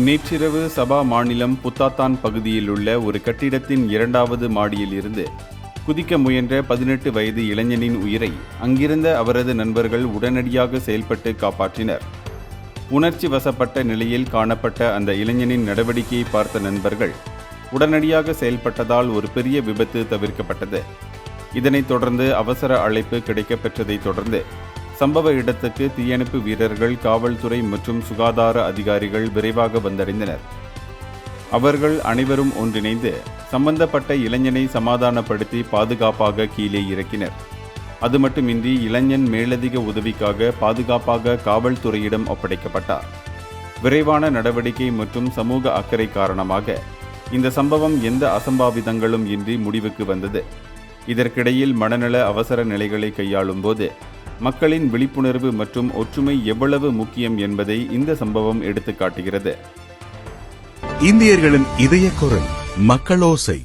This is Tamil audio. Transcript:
நேற்றிரவு சபா மாநிலம் புத்தாத்தான் பகுதியில் உள்ள ஒரு கட்டிடத்தின் 2வது மாடியில் இருந்து குதிக்க முயன்ற 18 வயது இளைஞனின் உயிரை அங்கிருந்த அவரது நண்பர்கள் உடனடியாக செயல்பட்டு காப்பாற்றினர். உணர்ச்சி வசப்பட்ட நிலையில் காணப்பட்ட அந்த இளைஞனின் நடவடிக்கையை பார்த்த நண்பர்கள் உடனடியாக செயல்பட்டதால் ஒரு பெரிய விபத்து தவிர்க்கப்பட்டது. இதனைத் தொடர்ந்து அவசர அழைப்பு கிடைக்கப்பெற்றதைத் தொடர்ந்து சம்பவ இடத்துக்கு தீயணைப்பு வீரர்கள், காவல்துறை மற்றும் சுகாதார அதிகாரிகள் விரைவாக வந்தடைந்தனர். அவர்கள் அனைவரும் ஒன்றிணைந்து சம்பந்தப்பட்ட இளைஞனை சமாதானப்படுத்தி பாதுகாப்பாக கீழே இறக்கினர். அது மட்டுமின்றி இளைஞன் மேலதிக உதவிக்காக பாதுகாப்பாக காவல்துறையிடம் ஒப்படைக்கப்பட்டார். விரைவான நடவடிக்கை மற்றும் சமூக அக்கறை காரணமாக இந்த சம்பவம் எந்த அசம்பாவிதங்களும் இன்றி முடிவுக்கு வந்தது. இதற்கிடையில் மனநல அவசர நிலைகளை கையாளும் போது மக்களின் விழிப்புணர்வு மற்றும் ஒற்றுமை எவ்வளவு முக்கியம் என்பதை இந்த சம்பவம் எடுத்துக்காட்டுகிறது. இந்தியர்களின் இதய குரல் மக்களோசை.